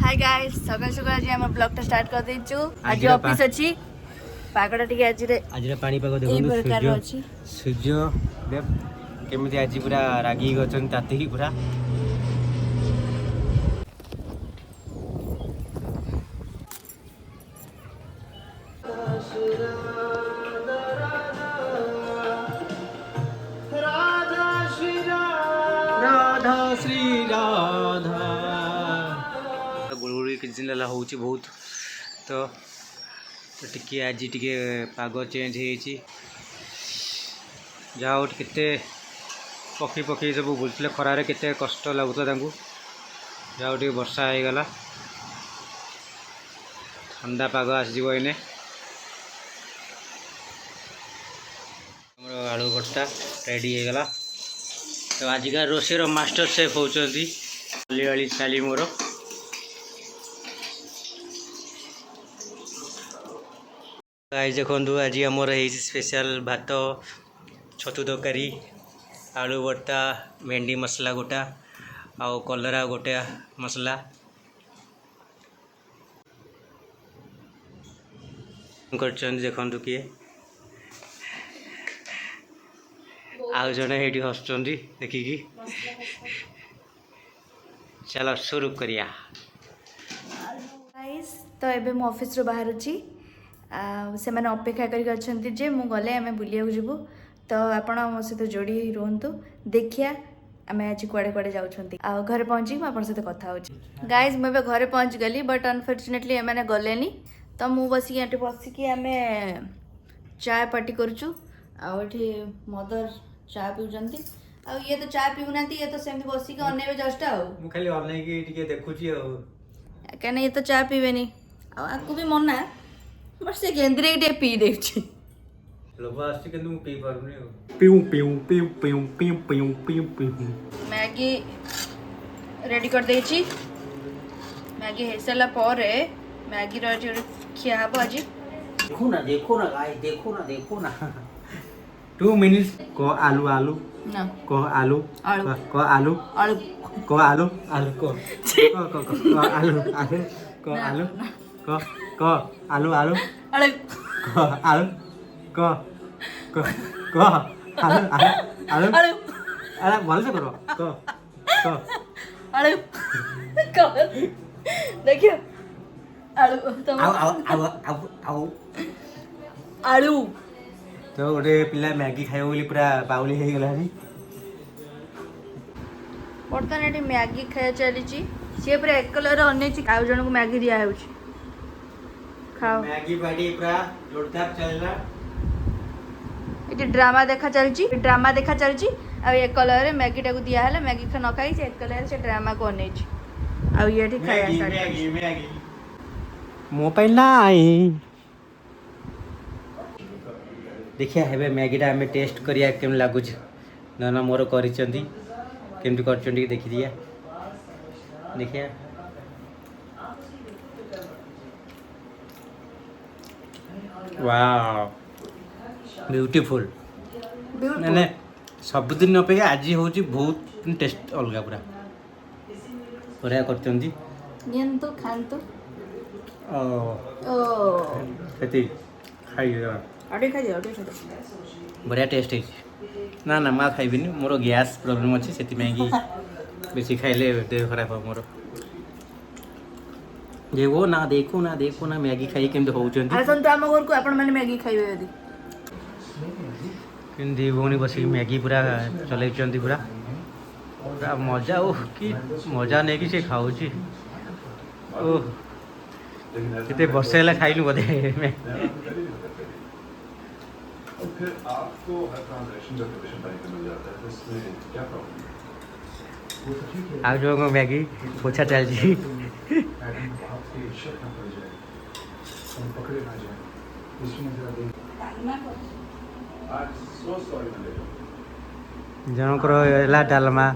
Hi guys सकाल सकाल आज हम ब्लॉग स्टार्ट कर देछु आज ऑफिस अछि पागडा टिके आज पानी पाग देखो सूर्य देव केमिति आज पूरा रागी गछन ताती पूरा राधा श्री राधा गुड़गुड़ी किसी दिन होची बहुत तो टिके आज टिके पाग चेंज हो जाओ केते पक्षी पक्षी सब बुलते खरारे केते कष्ट लगुता जाओ टे वर्षा हो गला ठंडा पाग आसो एने आलू भर्ता रेडी हो गला तो आजिका रोषेर मास्टर शेफ होती अली चाली मोर गाइस देखु आज आमर स्पेशल भात छतु तरकारी आलू भर्ता भेंडी मसला गोटा आउ कलरा गोटे मसला देखु किए आउ जड़े ये हसुँच देखिकी चलो शुरू करिया तो एबे मो ऑफिस रो बाहर छी से माने अपेक्षा करिक अछंती जे मु गले आमे बुलिया जीवु तो आपण मो सहित जोड़ी रहंतु देखिया आमे आज कुआडे कुआडे जाउछंती आ घरे पहुंची म आपण सहित कथा होची गाइस मैं बे घरे पहुंच गली बट अनफॉर्चुनेटली ए माने गलेनी तो मु बसी एटी बसी कि आमे चाय पार्टी करछु आ एठी मदर चाय पिउजंती आ ये तो चाय पिउनांती ये तो सेमती बसी के अनेबे जस्ट आ मु खाली ऑनलाइन की टिके देखुची आ कने ये तो चाय पीबेनी आ आकु भी मन ना बस से केंद्रे के पी देछि लोबा आछि कि तू पी पारुनी पिउ पिउ पिउ पिउ पिउ पिउ पिउ पिउ मैगी रेडी कर देछि मैगी हेसला परे मैगी रो जे खिया हबो आज देखो ना गाइस देखो ना 2 मिनट्स को आलू आलू ना को आलू आलू को आलू आलू को आलू आलू को आलू आलू को आलू को आलू आलू आलू को आलू को आलू आलू आलू अरे बोल से करो को आलू देखियो आलू तो आओ आलू तो गोटे पिला मैगी खाइब बोली पूरा बाउली हो गला बर्तमान ये मैगी खाया चली सी पूरा एक कलर अनेक आउ जन को मैगी दिया खाओ मैगी पार्टी पूरा जोरदार चलला ये ड्रामा देखा चलची आ एक कलर रे मैगी टाको दिया है मैगी खा न खाई से एक कलर से ड्रामा को अनेक आ ये ठीक खाया स्टार्ट मैगी मोबाइल ना आई देखिए हेबे मैगीटा आम टेस्ट करिया केम लागुच ना मोर करिसेंती केमती करचंती देखि दिया देखिए वाओ ब्यूटीफुल मैंने सबुदिन अपेक्षा आज होची बहुत टेस्ट अलगा पूरा बढ़िया करचंती नियंतो खानतो ओ खेती खाई अटे खा दियो बढ़िया टेस्ट है ना ना माँ खाइबी मोर गैस प्रॉब्लम अच्छी से बेसी खाइले देह खराब हो मोर देखो ना मैगी खाई केमते होउचंती आसन तो हम घर को आपण माने मैगी खाइबे यदि किन दी भौणी बसी मैगी पूरा चलैचंती पूरा पूरा मजा ओह कि मजा नहीं कि से खाउची ओह किते बसे ला खाइलु बदे फिर आपको हर ट्रांजैक्शन का कमीशन बैंक में मिल जाता है तो इसमें क्या प्रॉब्लम है आज जो मैगी पोछा चल जी आपके शक ना पड़ जाए हम पकड़े ना जाए इसमें जरा देख आज सो सॉरी मैंने जनकर एला डालमा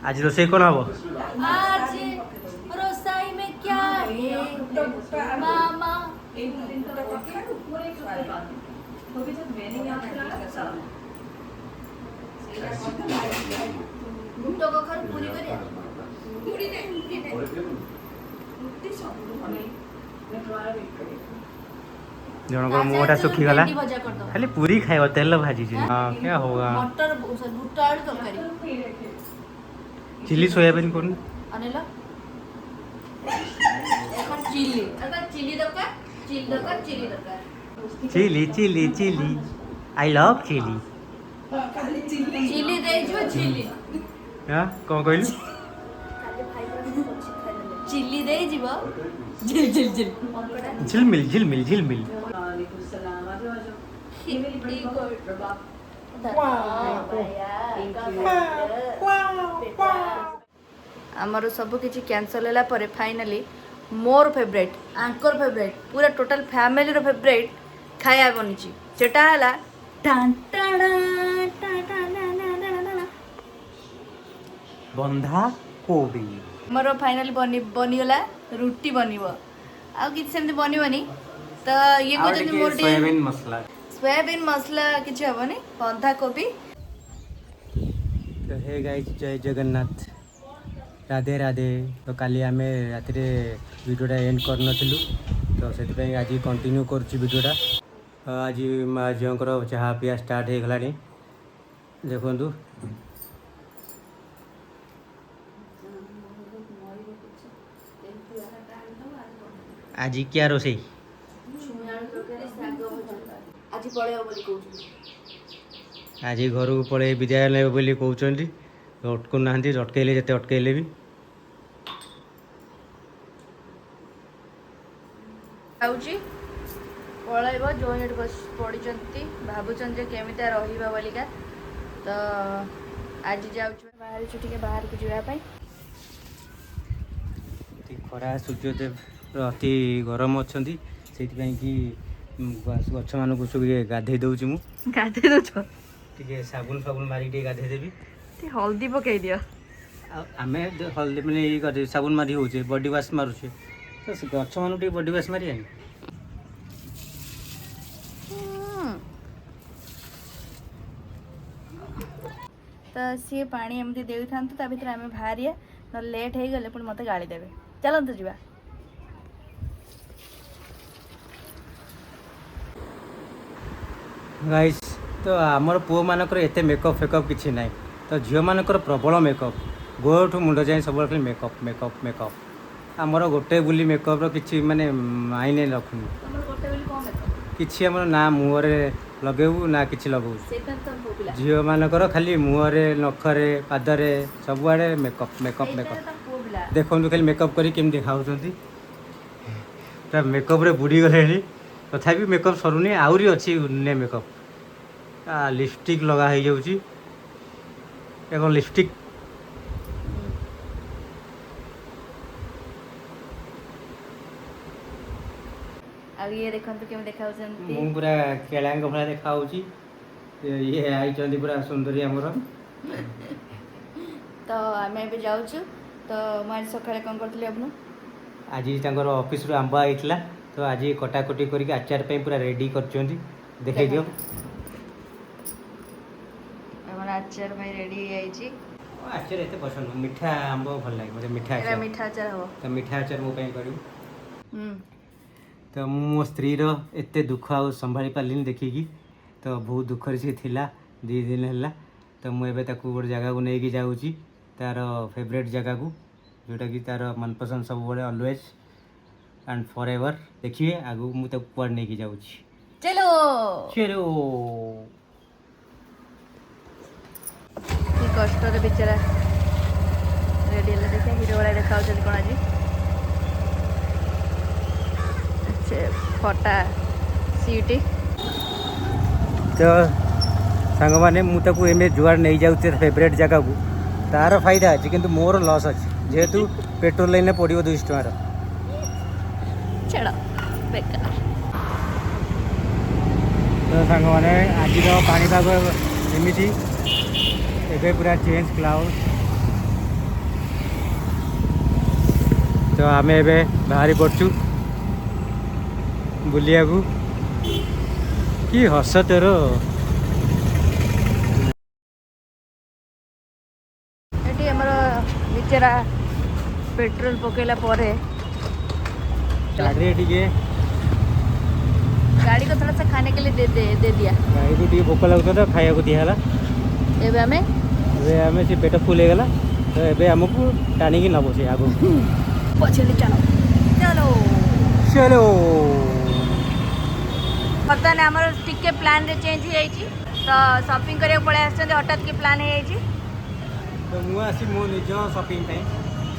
आज रोसे कोन हबो आज रोसाई में क्या है मामा गुट्टो को खर पूरी करिया पूरी नहीं जनक मुँहटा सुखीगला भजा कर दो खाली पूरी खाइब तेल भाजी हाँ क्या होगा मटर बुट आलू तरकारी चिली सोयाबीन कौन আনিলা এখন চিলি আবার চিলি দরকার chilli chilli chilli I love chilli chilli দেইছো চিলি हाँ कौन कहलु চিলি দেই দিব জিল জিল জিল झिलमिल झिलमिल झिलमिल आमर सब किसी कैंसल होला परे फाइनली मोर फेवरेट आंकर फेवरेट पूरा टोटल फैमिली रो फेवरेट खाया बनिची सेटा हला टान टाडा बंधा कोबी मोर फाइनली बनीगला रुटी बनिबो आ किछ सेमती बनिबनी तो ये को जति मोर सोयाबीन मसला सोयाबीन मसला किछ हबनी बंधा कोबी तो हे गाइस जय जगन्नाथ राधे राधे तो काली आम राति भिडियोटा एंड कर नथिलु तो से आज कंटिन्यू करुँचा आज माँ झीकर चाह पिया स्टार्ट हो गलानी देखु आज क्या रोसे आज पळेयो बोली कहू आज घर को पड़े विदाय ने बोली कहते अटकु ना अटकैले जिते अटकैले भी आउची पळेबो जो हेड बस पडिचंती भाबुचन जे केमिता रहिबा बोलिका तो आज जाउछु बाहर छुटी के बाहर को जीवा पई खरा सूर्यदेव अति गरम अच्छा से कि गछ मान सब गाधे दूची मुझे गाधे दउछ टे साबुन फाबुन मारिक गाधे देवी हल्दी पकई दियो आम हल्दी मैंने साबुन मारी हो बॉडी वाश मारुचे तो गछ मान बॉडी वाश मारिया तो सी पानी एमती दे था ता भीतर आम बाहर न लेट हो गले पुणी मत गाड़ी देवे चलतु जा गाइस तो आमर पुओ मानकर एते मेकअप फेकअप किसी ना तो झील मानकर प्रबल मेकअप गोठू मुंड जाए सब खाली मेकअप मेकअप मेकअप आमर गोटे बुली मेकअप किसी माने मायने रखुनी किसी आम ना मुहरे लगेबू ना कि लगू झील मानकर खाली मुहरे नखरे पादरे सबुआड़े मेकअप मेकअप मेकअप देखो खाली मेकअप करी केमती खाऊँ पूरा मेकअप रे बुड़ी गले तथापि मेकअप सरुनी आहरी अच्छी ने मेकअप लिपस्टिक लगा हो जाऊँगी एक लिपस्टिक ये देखो केम देखा मु पूरा केलांग भाई देखा ये आई पूरा सुंदरी आमर तो आम ए जाऊँ तो मुझे सकाଳେ कौन करी आपन आज ऑफिस रू आंब आईला तो आज कटाकटी करके आचार पे पूरा रेडी कर देखे दियो आचार भाई रेडी हो आचार एत पसंद मीठा आंब भल लगे मतलब मीठा आचार मीठा आचार हम तो मीठा आचार मो करूँ तो मो स्त्री एत दुख आ संभाली पार्लिनी देखिकी तो बहुत दुखर सी थिला 2 दिन है तो मुझे गोटे जगह को लेकिन जाऊँगी तार फेवरेट जगह को जोटा कि तार मनपसंद सब बड़े ऑलवेज एंड फॉर एवर देखिए आगू मुझे कुआड़ नहीं जाऊँ चलो चलो कष्ट बेचारा रेडी है देखिए हिरो वाला देखा कौन आज फटा सीटी तो सांग मैंने मुझे एम जुआड़ नहीं जाऊे फेवरेट जगह को तार फायदा अच्छे किंतु मोर लॉस अच्छे जेहेतु पेट्रोल लाइन पड़ो 200 टकर छेड़ बेकार तो सांग मैंने आज पानीपाग एमती एवं पूरा चेंज क्लाउड तो आम एवं बाहरी पड़चु बुलिया को कि हस तोर ये बेचारा पेट्रोल पकेला परे गाड़ी टिके गाड़ी को थोड़ा सा खाने के लिए दे दिया। गाड़ी को टिके भोक लगुता तो खाया को दिया एबे हमें आम से पेट फुल होगला तो ये आमको टाणी नब से आग पछले चलो चलो चलो बर्तमान आमर टिके प्लान रे चेंज हो जाइए तो शॉपिंग करने पड़े आसते हठात के प्लान हो जाइए तो मुझे मो निज शॉपिंग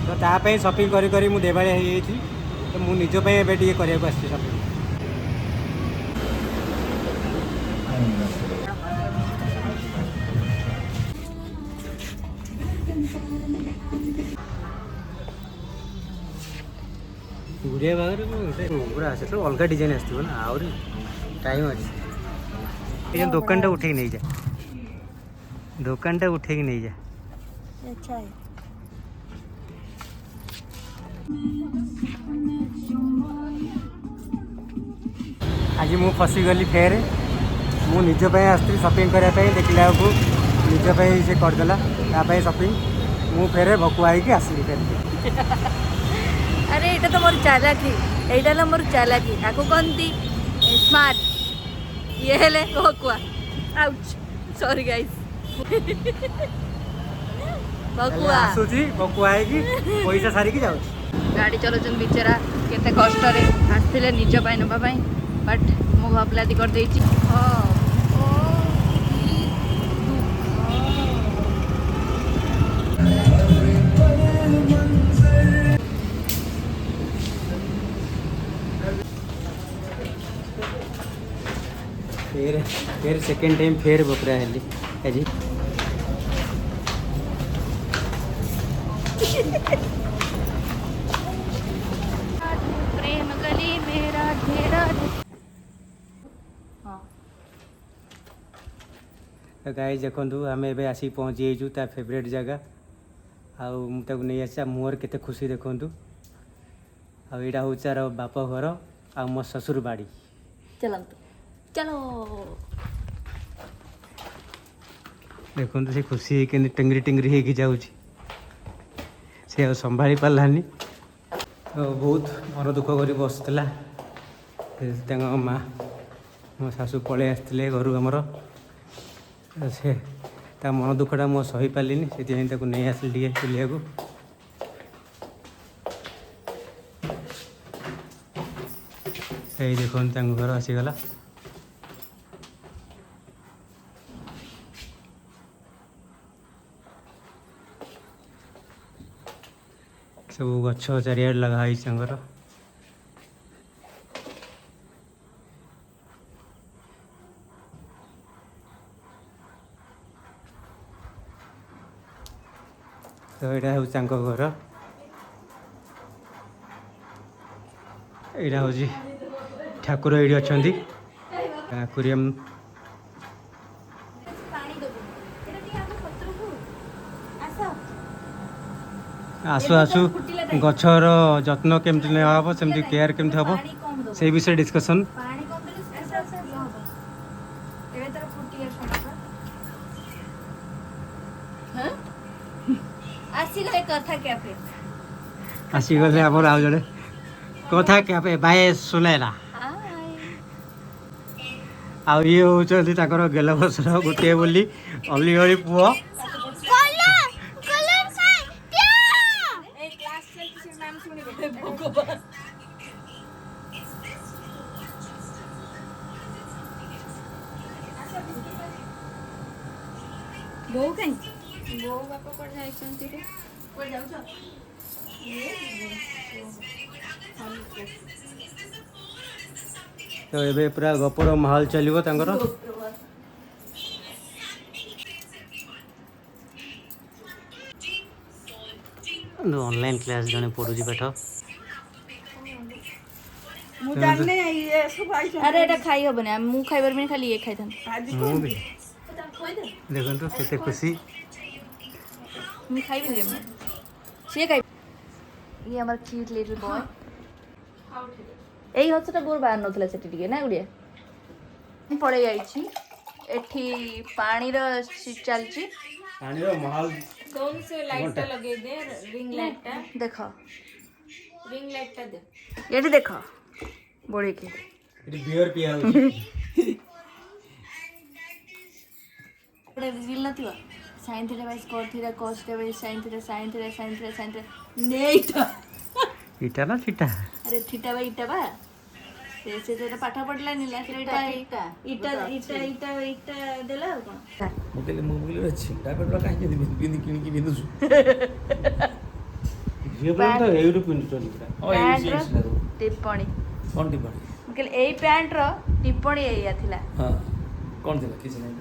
तो तापाई शॉपिंग करी करी मु देवालिया हो जाइए तो मु निज पे एबे टिके करने आसी शॉपिंग गुड़िया बागर पूरा से तो अलग डिजाइन आसो ना आहरी टाइम अच्छे दुकान टा उठे नहीं जा दुकान टा उठे नहीं जा अच्छा है आज मु फसीगली फेर मु निज पे आसती शॉपिंग करने देखला निज पे से करदेला शॉपिंग मु फेर भकुआ होगी आसली फेर अरे ये तो मोर चालाकी यहाँ मोर चालाकी आपको कहती स्मार्ट ये हेले भकुआ आउच सॉरी गाइस भकुआ आसूची भकुआ होगी पैसा सारिकी जाऊँ गाड़ी चलाउछन् बिचरा केते कष्ट रे आसथिले निज पाइ नबा पाइ बट मु घपलाती कर देछि फिर सेकेंड टाइम फिर बकरा हेली जी प्रेम गली मेरा घेरा गाइस देखु आम ए आसिक पहुँची जाइछु ता फेवरेट जगह आउ नहीं आसा मुहर केते खुशी देखु आईटा हूँ तार बाप घर आ मो ससुर बाड़ी चलंतु चलो देखु से खुशी के टिंगरी टिंगरी होगी जाऊँगी से संभाली पारानी तो बहुत मन दुख कर बसला माँ मो शाशु पलि आसते घर आमर से मन दुखटा मो सही पारे से नहीं आसिल बुलिया देखो घर आसीगला सब गछ चारियाड लगाई संगर तो यहाँ हूँ घर यहाँ हूँ ठाकुर ये अच्छा आक्वेरियम आसु आसु गछर जत्न केमती हम सेमती केयर केमती हम से विषय डिस्कसन आसीगले आम आउ जड़े कथा क्या बाय सुनाला आउ ये हूँ गेल बसर गोटे बोली अली अली पुओ बो कहीं बो बापा कोड जाइछंती रे कोड जाउछ तो ये पूरा गपर माहौल चलो तंगर ऑनलाइन क्लास जने पढ़ुजी पाठ अरे एटा खाई हबने मु खाइबर में खाली ये खाइथन देखो तो केते खुशी मु खाइबे रे मैं से खाइ ये हमर क्यूट लिटिल बॉय एई हसटा गोर बाहर नथला सेठी टिके ना गुडिया पड़े जाइछि एठी पानी रो चलछि पानी रो माहौल कौन से लाइट टा लगे दे रिंग लाइट टा देखो रिंग लाइट टा दे ये देखो बोड़ी के बियर पिया होची रिवील नथिबा sin theta by cos theta cos theta by sin theta sin theta sin theta sin theta नेटा इटा ना चिटा अरे थीटा बाय इटा बा से तो पाठ पढ़ला नि ला इटा इटा इटा इटा इटा इटा देला कोन मुकेले मुकेले छिटा पेटरा काहे के बिंदी किनी की बिंदु जे बोल तो एउडु पिन चली पुरा पैंट रो टिप्पणी कोन टिप्पणी मुकेले एई पैंट रो टिप्पणी एया थिला हां कोन थिला किछ नै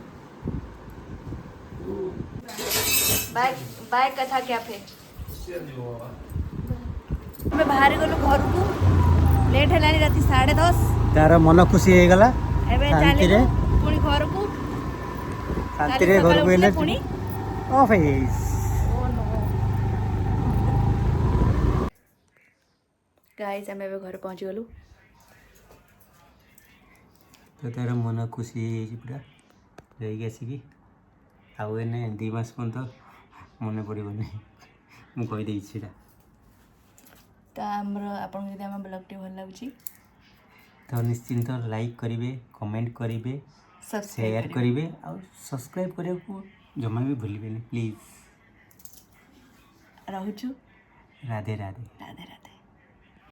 बाय बाय कथा कैफे से जो मैं बाहर गलो घर को लेट हलानी राती 10:30 तार मन खुशी हे गला एबे शांति चले रे पुणी घर को शांति रे घर को एले पुणी ऑफिस गाइस हम एबे घर पहुंच गलु तो तार मन खुशी हे जी पूरा रही गेसी की आउ एने 2 मास पन तो मन पड़िबो नै मु कहि देई छिरा तो हमरो आपन जदि हम ब्लॉग टी भल लागुची तो निश्चिंत लाइक करिवे कमेंट करिवे शेयर करिवे और सब्सक्राइब करे को जमा भी भूलिबे नहीं प्लीज रहूछु राधे राधे राधे राधे।